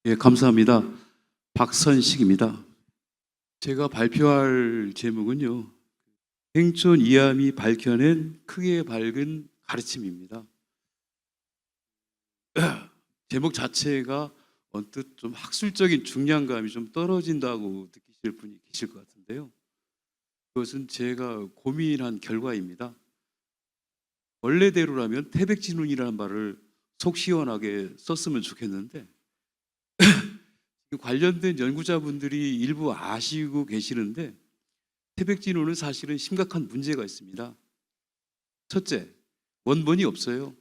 예, 감사합니다. 박선식입니다. 제가 발표할 제목은요, 행촌 이암이 밝혀낸 크게 밝은 가르침입니다. 제목 자체가 언뜻 좀 학술적인 중량감이 좀 떨어진다고 느끼실 분이 계실 것 같은데요. 그것은 제가 고민한 결과입니다. 원래대로라면 태백진운이라는 말을 속 시원하게 썼으면 좋겠는데 관련된 연구자분들이 일부 아시고 계시는데 태백진후는 사실은 심각한 문제가 있습니다. 첫째, 원본이 없어요.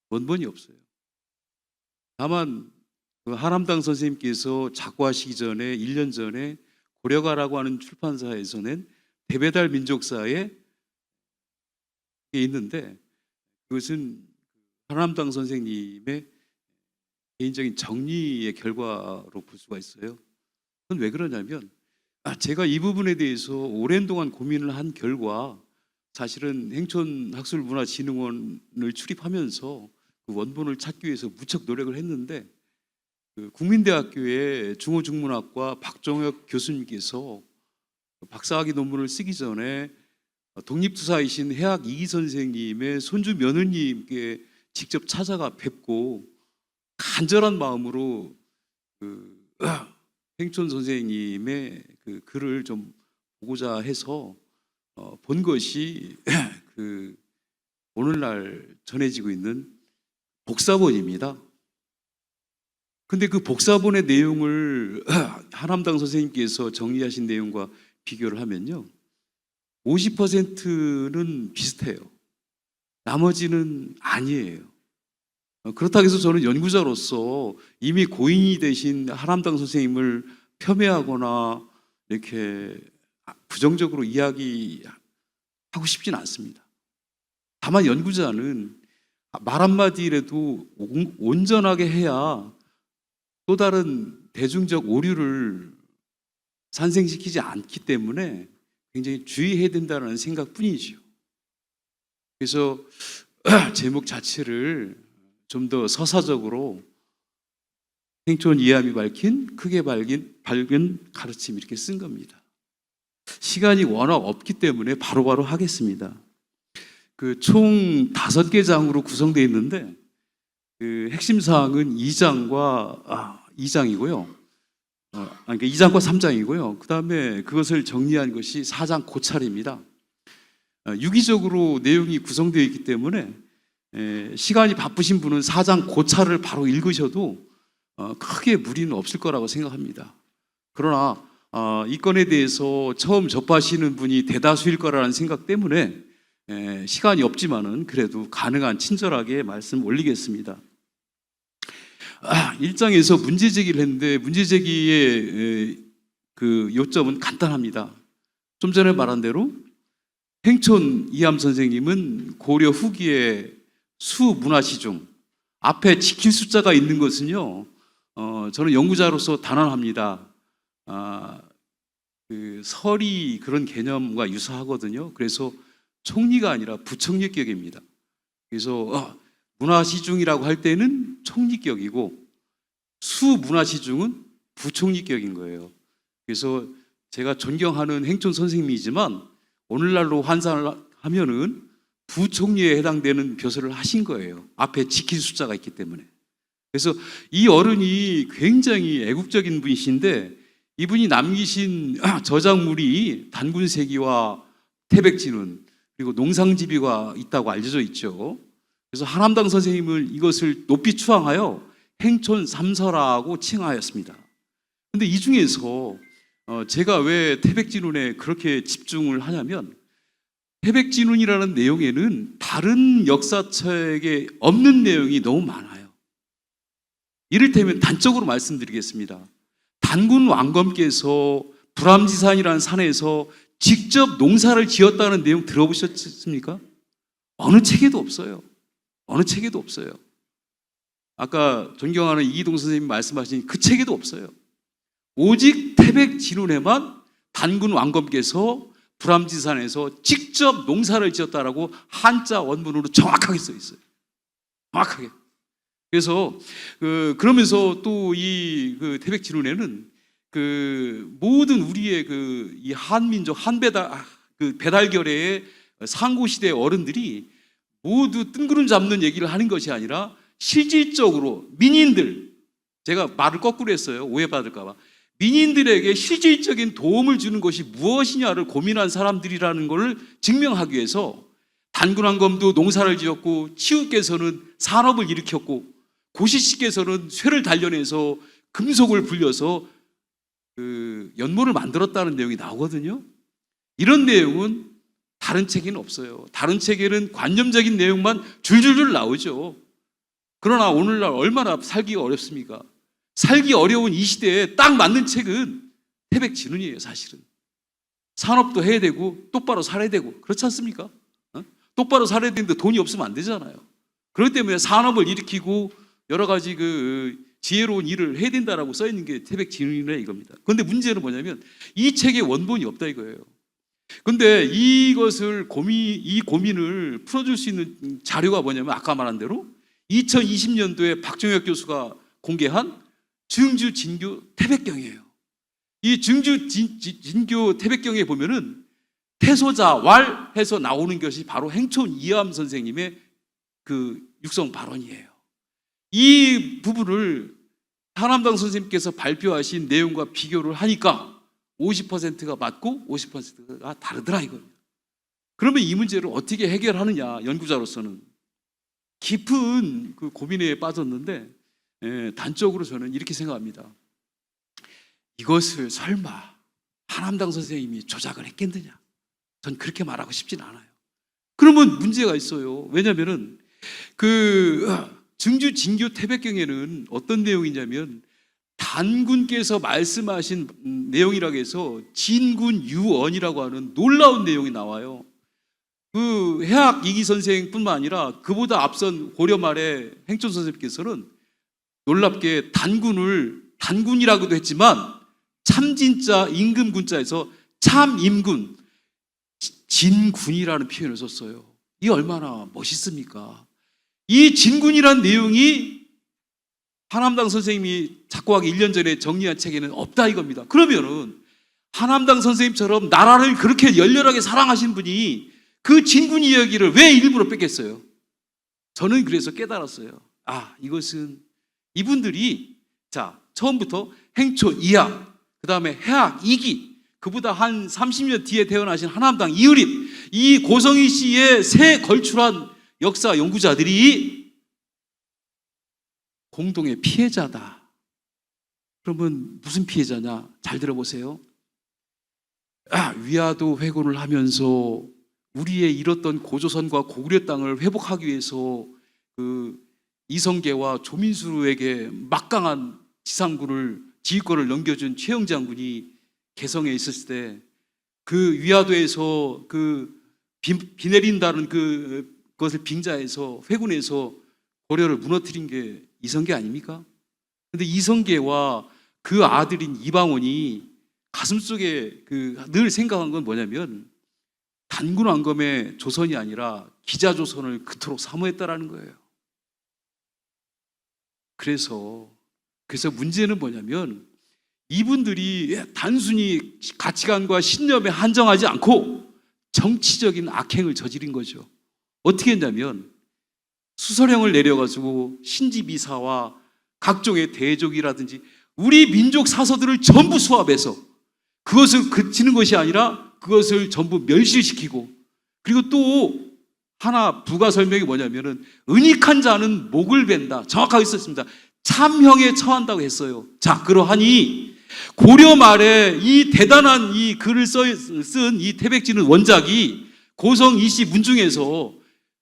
원본이 없어요. 다만 한암당 선생님께서 작고하시기 전에 1년 전에 고려가라고 하는 출판사에서 낸 대배달 민족사에 있는데 그것은 한암당 선생님의 개인적인 정리의 결과로 볼 수가 있어요. 그건 왜 그러냐면 제가 이 부분에 대해서 오랜 동안 고민을 한 결과 사실은 행촌학술문화진흥원을 출입하면서 그 원본을 찾기 위해서 무척 노력을 했는데 그 국민대학교의 중어중문학과 박종혁 교수님께서 박사학위 논문을 쓰기 전에 독립투사이신 해학 이기 선생님의 손주 며느님께 직접 찾아가 뵙고 간절한 마음으로 그 행촌 선생님의 그 글을 좀 보고자 해서 본 것이 그 오늘날 전해지고 있는 복사본입니다. 근데 그 복사본의 내용을 한암당 선생님께서 정리하신 내용과 비교를 하면요, 50%는 비슷해요. 나머지는 아니에요. 그렇다고 해서 저는 연구자로서 이미 고인이 되신 한암당 선생님을 폄훼하거나 이렇게 부정적으로 이야기하고 싶진 않습니다. 다만 연구자는 말 한마디라도 온전하게 해야 또 다른 대중적 오류를 산생시키지 않기 때문에 굉장히 주의해야 된다는 생각뿐이죠. 그래서 제목 자체를 좀 더 서사적으로 행촌 이암이 밝힌 크게 밝은 가르침 이렇게 쓴 겁니다. 시간이 워낙 없기 때문에 바로바로 하겠습니다. 그 총 5개 장으로 구성되어 있는데 그 핵심 사항은 2장이고요. 그러니까 2장과 3장이고요. 그 다음에 그것을 정리한 것이 4장 고찰입니다. 유기적으로 내용이 구성되어 있기 때문에 시간이 바쁘신 분은 4장 고찰을 바로 읽으셔도 크게 무리는 없을 거라고 생각합니다. 그러나 이 건에 대해서 처음 접하시는 분이 대다수일 거라는 생각 때문에 시간이 없지만은 그래도 가능한 친절하게 말씀 올리겠습니다. 1장에서 문제 제기를 했는데 문제 제기의 그 요점은 간단합니다. 좀 전에 말한 대로 행촌 이암 선생님은 고려 후기에 수문화시중 앞에 지킬 숫자가 있는 것은요, 저는 연구자로서 단언합니다. 그 설이 그런 개념과 유사하거든요. 그래서 총리가 아니라 부총리격입니다. 그래서 문화시중이라고 할 때는 총리격이고 수문화시중은 부총리격인 거예요. 그래서 제가 존경하는 행촌 선생님이지만 오늘날로 환산을 하면은 부총리에 해당되는 벼슬을 하신 거예요. 앞에 지킬 숫자가 있기 때문에. 그래서 이 어른이 굉장히 애국적인 분이신데 이분이 남기신 저작물이 단군세기와 태백진운 그리고 농상집이가 있다고 알려져 있죠. 그래서 한암당 선생님을 이것을 높이 추앙하여 행촌 삼설하고 칭하였습니다. 그런데 이 중에서 제가 왜 태백진운에 그렇게 집중을 하냐면 태백진운이라는 내용에는 다른 역사책에 없는 내용이 너무 많아요. 이를테면 단적으로 말씀드리겠습니다. 단군 왕검께서 불암지산이라는 산에서 직접 농사를 지었다는 내용 들어보셨습니까? 어느 책에도 없어요. 어느 책에도 없어요. 아까 존경하는 이기동 선생님 말씀하신 그 책에도 없어요. 오직 태백진운에만 단군 왕검께서 불암지산에서 직접 농사를 지었다라고 한자 원문으로 정확하게 써 있어요. 정확하게. 그래서 그러면서 또 이 태백 진운에는 모든 우리의 이 한민족 배달결의 상고 시대 어른들이 모두 뜬구름 잡는 얘기를 하는 것이 아니라 실질적으로 민인들, 제가 말을 거꾸로 했어요. 오해받을까 봐. 민인들에게 실질적인 도움을 주는 것이 무엇이냐를 고민한 사람들이라는 것을 증명하기 위해서 단군왕검도 농사를 지었고, 치우께서는 산업을 일으켰고, 고시씨께서는 쇠를 단련해서 금속을 불려서 연못을 만들었다는 내용이 나오거든요. 이런 내용은 다른 책에는 없어요. 다른 책에는 관념적인 내용만 줄줄줄 나오죠. 그러나 오늘날 얼마나 살기가 어렵습니까? 살기 어려운 이 시대에 딱 맞는 책은 태백 진운이에요. 사실은 산업도 해야 되고 똑바로 살아야 되고, 그렇지 않습니까? 똑바로 살아야 되는데 돈이 없으면 안 되잖아요. 그렇기 때문에 산업을 일으키고 여러 가지 지혜로운 일을 해야 된다라고 써 있는 게 태백 진운이라 이겁니다. 그런데 문제는 뭐냐면 이 책에 원본이 없다 이거예요. 근데 이 고민을 풀어줄 수 있는 자료가 뭐냐면 아까 말한 대로 2020년도에 박정혁 교수가 공개한 증주 진교 태백경이에요. 이 증주 진교 태백경에 보면은 태소자 왈해서 나오는 것이 바로 행촌 이암 선생님의 육성 발언이에요. 이 부분을 한남당 선생님께서 발표하신 내용과 비교를 하니까 50%가 맞고 50%가 다르더라 이겁니다. 그러면 이 문제를 어떻게 해결하느냐, 연구자로서는 깊은 고민에 빠졌는데, 단적으로 저는 이렇게 생각합니다. 이것을 설마 한남당 선생님이 조작을 했겠느냐? 전 그렇게 말하고 싶진 않아요. 그러면 문제가 있어요. 왜냐하면 증주 진교 태백경에는 어떤 내용이냐면 단군께서 말씀하신 내용이라고 해서 진군유언이라고 하는 놀라운 내용이 나와요. 해학 이기 선생뿐만 아니라 그보다 앞선 고려 말에 행촌 선생님께서는 놀랍게 단군이라고도 했지만 참진자 임금군자에서 참임군 진군이라는 표현을 썼어요. 이게 얼마나 멋있습니까? 이 진군이라는 내용이 한남당 선생님이 작고하기 1년 전에 정리한 책에는 없다 이겁니다. 그러면은 한남당 선생님처럼 나라를 그렇게 열렬하게 사랑하신 분이 그 진군 이야기를 왜 일부러 뺐겠어요? 저는 그래서 깨달았어요. 이것은 이분들이 처음부터 행촌 이학, 그 다음에 해학 이기, 그보다 한 30년 뒤에 태어나신 한남당 이의립, 이 고성희 씨의 새 걸출한 역사 연구자들이 공동의 피해자다. 그러면 무슨 피해자냐? 잘 들어보세요. 위화도 회군을 하면서 우리의 잃었던 고조선과 고구려 땅을 회복하기 위해서 이성계와 조민수에게 막강한 지휘권을 넘겨준 최영 장군이 개성에 있었을 때 위화도에서 비 내린다는 그것을 빙자해서 회군에서 고려를 무너뜨린 게 이성계 아닙니까? 그런데 이성계와 그 아들인 이방원이 가슴속에 늘 생각한 건 뭐냐면 단군왕검의 조선이 아니라 기자조선을 그토록 사모했다라는 거예요. 그래서 문제는 뭐냐면 이분들이 단순히 가치관과 신념에 한정하지 않고 정치적인 악행을 저지른 거죠. 어떻게 했냐면 수서령을 내려가지고 신지미사와 각종의 대족이라든지 우리 민족 사서들을 전부 수합해서 그것을 그치는 것이 아니라 그것을 전부 멸실시키고, 그리고 또 하나 부가 설명이 뭐냐면은 은닉한 자는 목을 벤다. 정확하게 썼습니다. 참형에 처한다고 했어요. 그러하니 고려 말에 이 대단한 이 글을 쓴 이 태백진은 원작이 고성이씨 문중에서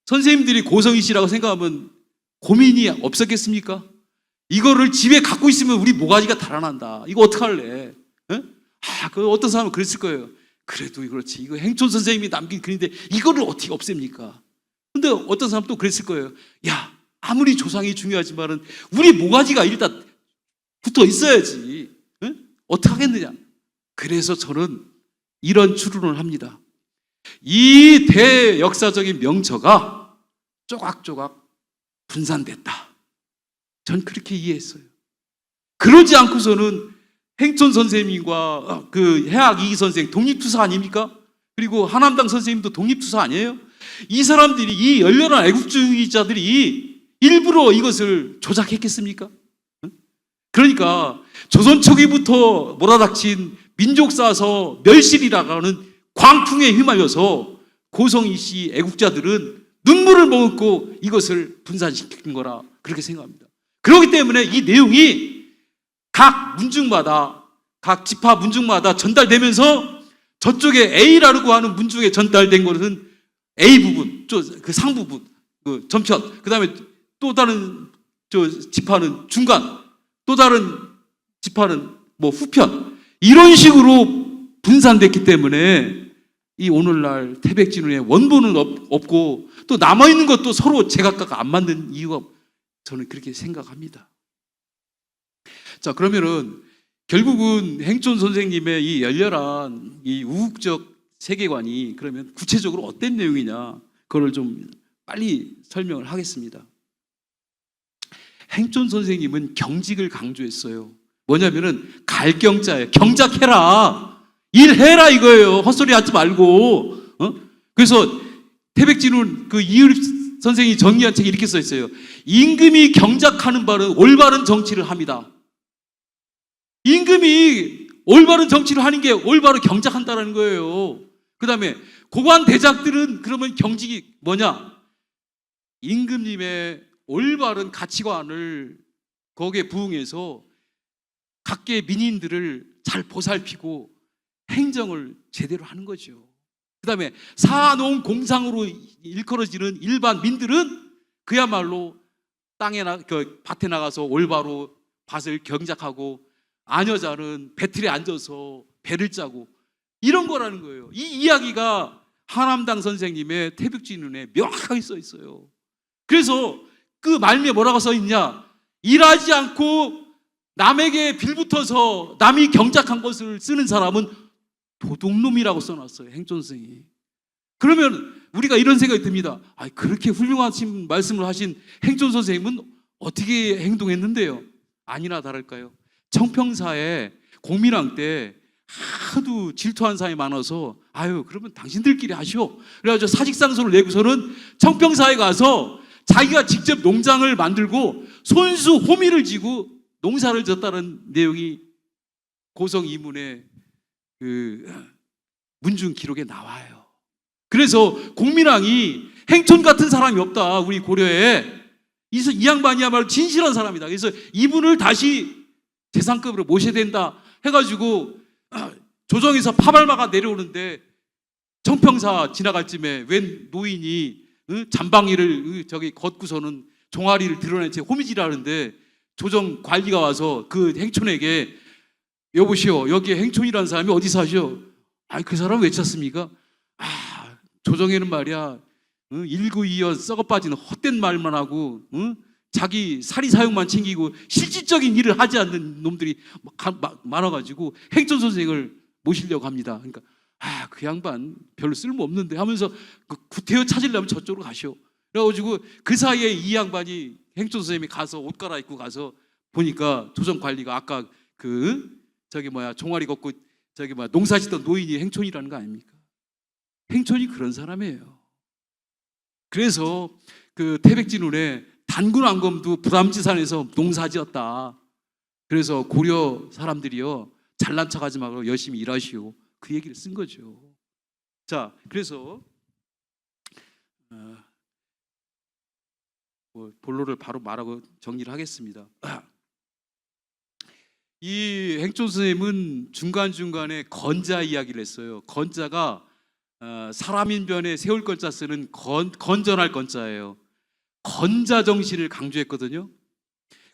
선생님들이 고성이씨라고 생각하면 고민이 없었겠습니까? 이거를 집에 갖고 있으면 우리 모가지가 달아난다. 이거 어떡할래? 어떤 사람은 그랬을 거예요. 그래도 그렇지. 이거 행촌 선생님이 남긴 글인데 이거를 어떻게 없앱니까? 근데 어떤 사람은 또 그랬을 거예요. 아무리 조상이 중요하지만은 우리 모가지가 일단 붙어 있어야지. 어떻게 하겠느냐? 그래서 저는 이런 추론을 합니다. 이 대역사적인 명처가 조각조각 분산됐다. 전 그렇게 이해했어요. 그러지 않고서는 행촌 선생님과 그 해학 이기 선생 독립투사 아닙니까? 그리고 한남당 선생님도 독립투사 아니에요? 이 사람들이, 이 열렬한 애국주의자들이 일부러 이것을 조작했겠습니까? 그러니까 조선 초기부터 몰아닥친 민족 사서 멸실이라고 하는 광풍에 휘말려서 고성희 씨 애국자들은 눈물을 머금고 이것을 분산시킨 거라 그렇게 생각합니다. 그렇기 때문에 이 내용이 각 문중마다, 각 지파 문중마다 전달되면서 저쪽에 A라고 하는 문중에 전달된 것은 A 부분, 그 상부분, 그 전편, 그 다음에 또 다른 지파는 중간, 또 다른 지파는 뭐 후편, 이런 식으로 분산됐기 때문에 이 오늘날 태백진흥의 원본은 없고 또 남아있는 것도 서로 제각각 안 맞는 이유가 저는 그렇게 생각합니다. 자, 그러면은 결국은 행촌 선생님의 이 열렬한 이 우국적 세계관이 그러면 구체적으로 어떤 내용이냐, 그걸 좀 빨리 설명을 하겠습니다. 행촌 선생님은 경직을 강조했어요. 뭐냐면은 갈경자예요. 경작해라, 일해라 이거예요. 헛소리 하지 말고. 그래서 태백진은 그 이의립 선생이 정리한 책에 이렇게 써 있어요. 임금이 경작하는 바는 올바른 정치를 합니다. 임금이 올바른 정치를 하는 게 올바로 경작한다는 거예요. 그 다음에 고관 대작들은 그러면 경직이 뭐냐? 임금님의 올바른 가치관을 거기에 부응해서 각계 민인들을 잘 보살피고 행정을 제대로 하는 거죠. 그 다음에 사농 공상으로 일컬어지는 일반 민들은 그야말로 밭에 나가서 올바로 밭을 경작하고 아녀자는 배틀에 앉아서 배를 짜고 이런 거라는 거예요. 이 이야기가 한남당 선생님의 태백진흥에 명확하게 써 있어요. 그래서 그 말미에 뭐라고 써 있냐? 일하지 않고 남에게 빌붙어서 남이 경작한 것을 쓰는 사람은 도둑놈이라고 써놨어요, 행촌 선생이. 그러면 우리가 이런 생각이 듭니다. 그렇게 훌륭하신 말씀을 하신 행촌 선생님은 어떻게 행동했는데요? 아니나 다를까요? 청평사에 공민왕 때 하도 질투한 사람이 많아서 그러면 당신들끼리 하시오. 그래가지고 사직상소를 내고서는 청평사에 가서 자기가 직접 농장을 만들고 손수 호미를 지고 농사를 졌다는 내용이 고성 이문의 그 문중 기록에 나와요. 그래서 공민왕이 행촌 같은 사람이 없다, 우리 고려에. 이 양반이야말로 진실한 사람이다. 그래서 이분을 다시 재상급으로 모셔야 된다 해가지고 조정에서 파발마가 내려오는데 청평사 지나갈 쯤에 웬 노인이 잠방이를 걷고서는 종아리를 드러낸 채 호미질하는데 조정 관리가 와서 그 행촌에게 여보시오, 여기 행촌이라는 사람이 어디 사셔? 그 사람 왜 찾습니까? 조정에는 말이야, 일구이연 썩어 빠지는 헛된 말만 하고 자기 사리 사욕만 챙기고 실질적인 일을 하지 않는 놈들이 많아가지고 행촌 선생을 모시려고 합니다. 그러니까 그 양반 별로 쓸모 없는데 하면서 구태여 찾으려면 저쪽으로 가시오. 그래가지고 그 사이에 이 양반이 행촌 선생님이 가서 옷 갈아입고 가서 보니까 조정 관리가 아까 종아리 걷고 농사 짓던 노인이 행촌이라는 거 아닙니까? 행촌이 그런 사람이에요. 그래서 그 태백진운에 단군왕검도 부담지산에서 농사지었다. 그래서 고려 사람들이요, 잘난 척하지 말고 열심히 일하시오, 그 얘기를 쓴 거죠. 자, 그래서 본론을 바로 말하고 정리를 하겠습니다. 이 행촌 선생님은 중간중간에 건자 이야기를 했어요. 건자가 사람인 변에 세울 건자 쓰는 건전할 건자예요. 건자 정신을 강조했거든요.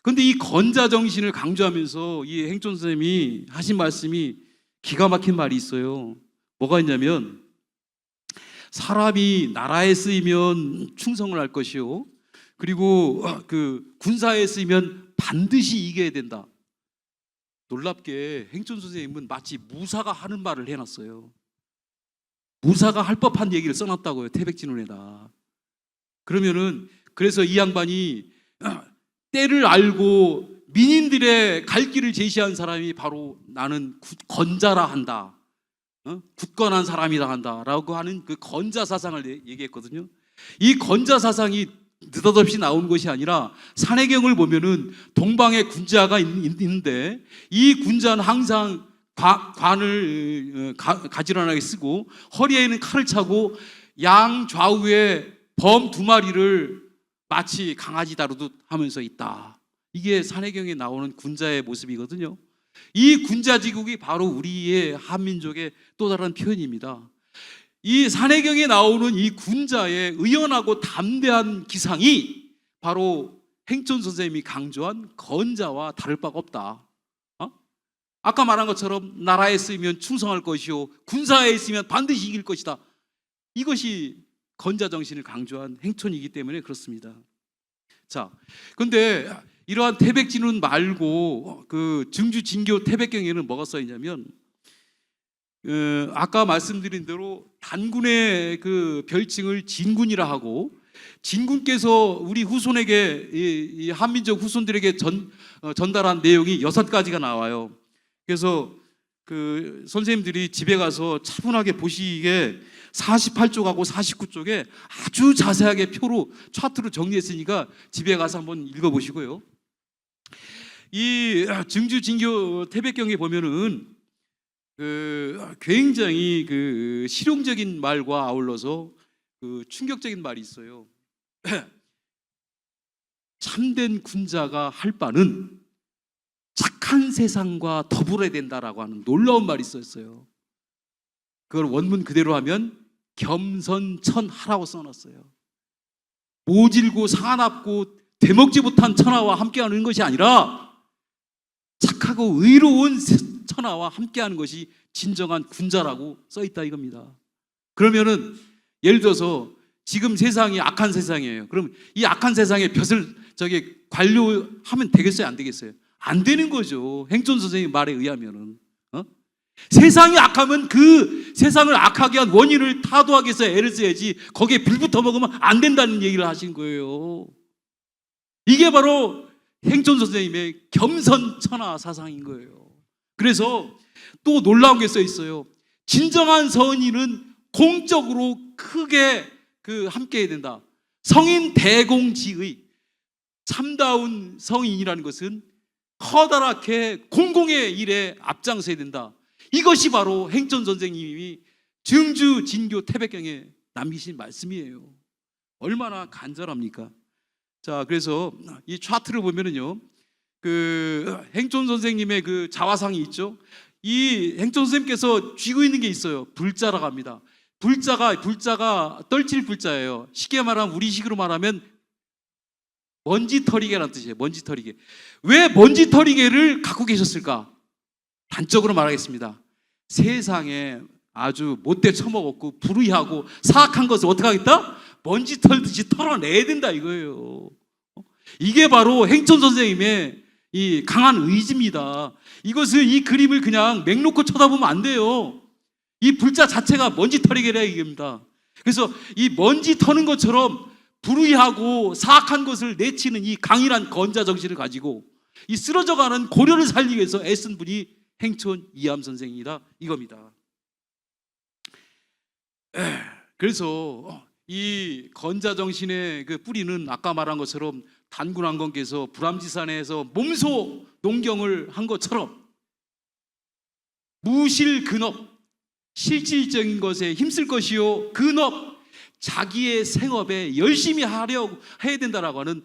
그런데 이 건자 정신을 강조하면서 이 행촌 선생님이 하신 말씀이 기가 막힌 말이 있어요. 뭐가 있냐면, 사람이 나라에 쓰이면 충성을 할 것이요, 그리고 그 군사에 쓰이면 반드시 이겨야 된다. 놀랍게 행촌 선생님은 마치 무사가 하는 말을 해놨어요. 무사가 할 법한 얘기를 써놨다고요, 태백진운에다. 그러면은 그래서 이 양반이 때를 알고 민인들의 갈 길을 제시한 사람이 바로 나는 건자라 한다, 굳건한 사람이라 한다라고 하는 그 건자 사상을 얘기했거든요. 이 건자 사상이 느닷없이 나온 것이 아니라 산해경을 보면은 동방에 군자가 있는데 이 군자는 항상 관을 가지런하게 쓰고 허리에는 칼을 차고 양 좌우에 범 2마리를 마치 강아지 다루듯 하면서 있다. 이게 산해경에 나오는 군자의 모습이거든요. 이 군자지국이 바로 우리의 한민족의 또 다른 표현입니다. 이 산해경에 나오는 이 군자의 의연하고 담대한 기상이 바로 행촌 선생님이 강조한 건자와 다를 바가 없다. 아까 말한 것처럼 나라에 쓰이면 충성할 것이요 군사에 있으면 반드시 이길 것이다. 이것이 건자 정신을 강조한 행촌이기 때문에 그렇습니다. 자, 근데 이러한 태백진운 말고 그 증주 진교 태백경에는 뭐가 써 있냐면 아까 말씀드린 대로 단군의 그 별칭을 진군이라 하고, 진군께서 우리 후손에게 이 한민족 후손들에게 전달한 내용이 6가지가 나와요. 그래서 그 선생님들이 집에 가서 차분하게 보시기에 48쪽하고 49쪽에 아주 자세하게 표로 차트로 정리했으니까 집에 가서 한번 읽어보시고요. 이 증주 진교 태백경에 보면은 굉장히 그 실용적인 말과 아울러서 그 충격적인 말이 있어요. 참된 군자가 할 바는 착한 세상과 더불어야 된다라고 하는 놀라운 말이 있었어요. 그걸 원문 그대로 하면 겸선천하라고 써놨어요. 모질고 사납고 대먹지 못한 천하와 함께하는 것이 아니라 착하고 의로운 천하와 함께하는 것이 진정한 군자라고 써있다 이겁니다. 그러면은 예를 들어서 지금 세상이 악한 세상이에요. 그럼 이 악한 세상의 볕을 관료하면 되겠어요? 안 되겠어요? 안 되는 거죠. 행촌 선생님 말에 의하면은 세상이 악하면 그 세상을 악하게 한 원인을 타도하기 위해서 애를 써야지 거기에 불 붙어 먹으면 안 된다는 얘기를 하신 거예요. 이게 바로 행촌 선생님의 겸선천하 사상인 거예요. 그래서 또 놀라운 게 써 있어요. 진정한 선인은 공적으로 크게 함께 해야 된다. 성인 대공지의, 참다운 성인이라는 것은 커다랗게 공공의 일에 앞장서야 된다. 이것이 바로 행촌 선생님이 증주 진교 태백경에 남기신 말씀이에요. 얼마나 간절합니까? 자, 그래서 이 차트를 보면은요, 그 행촌 선생님의 그 자화상이 있죠. 이 행촌 선생님께서 쥐고 있는 게 있어요. 불자라고 합니다. 불자가 떨칠 불자예요. 쉽게 말하면 우리식으로 말하면 먼지털이개라는 뜻이에요. 먼지털이개. 왜 먼지털이개를 갖고 계셨을까? 단적으로 말하겠습니다. 세상에 아주 못돼 처먹었고 불의하고 사악한 것을 어떻게 하겠다? 먼지 털듯이 털어내야 된다 이거예요. 이게 바로 행촌 선생님의 이 강한 의지입니다. 이 그림을 그냥 맹놓고 쳐다보면 안 돼요. 이 불자 자체가 먼지 털이개라 이겁니다. 그래서 이 먼지 터는 것처럼 불의하고 사악한 것을 내치는 이 강인한 건자 정신을 가지고 이 쓰러져가는 고려를 살리기 위해서 애쓴 분이 행촌 이암 선생이다 이겁니다. 그래서 이 건자 정신의 그 뿌리는 아까 말한 것처럼 단군왕건께서 불암지산에서 몸소 농경을 한 것처럼 무실근업, 실질적인 것에 힘쓸 것이요 근업, 자기의 생업에 열심히 하려고 해야 된다라고 하는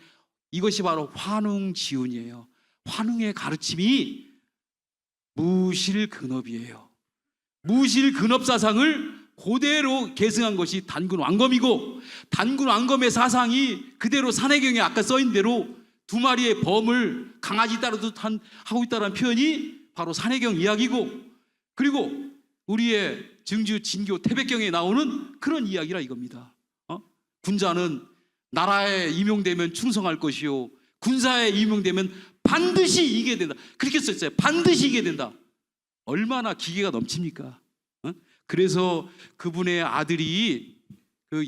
이것이 바로 환웅지운이에요. 환웅의 가르침이 무실근업이에요. 무실근업 사상을 그대로 계승한 것이 단군왕검이고, 단군왕검의 사상이 그대로 산해경에 아까 써있는 대로 2마리의 범을 강아지 따르듯 하고 있다는 표현이 바로 산해경 이야기고, 그리고 우리의 증주 진교 태백경에 나오는 그런 이야기라 이겁니다. 군자는 나라에 임용되면 충성할 것이요 군사에 임용되면 반드시 이기게 된다. 그렇게 써있어요. 반드시 이기게 된다. 얼마나 기계가 넘칩니까? 그래서 그분의 아들이 그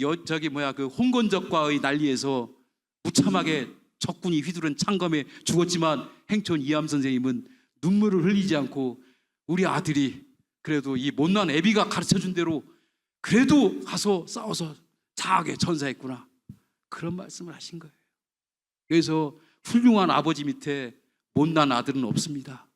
홍건적과의 난리에서 무참하게 적군이 휘두른 창검에 죽었지만 행촌 이암 선생님은 눈물을 흘리지 않고 우리 아들이 그래도 이 못난 애비가 가르쳐준 대로 그래도 가서 싸워서 장하게 전사했구나, 그런 말씀을 하신 거예요. 그래서 훌륭한 아버지 밑에 못난 아들은 없습니다.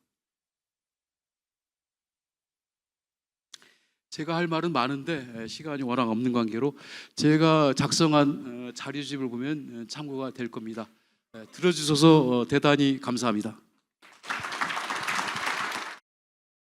제가 할 말은 많은데 시간이 워낙 없는 관계로 제가 작성한 자료집을 보면 참고가 될 겁니다. 들어주셔서 대단히 감사합니다.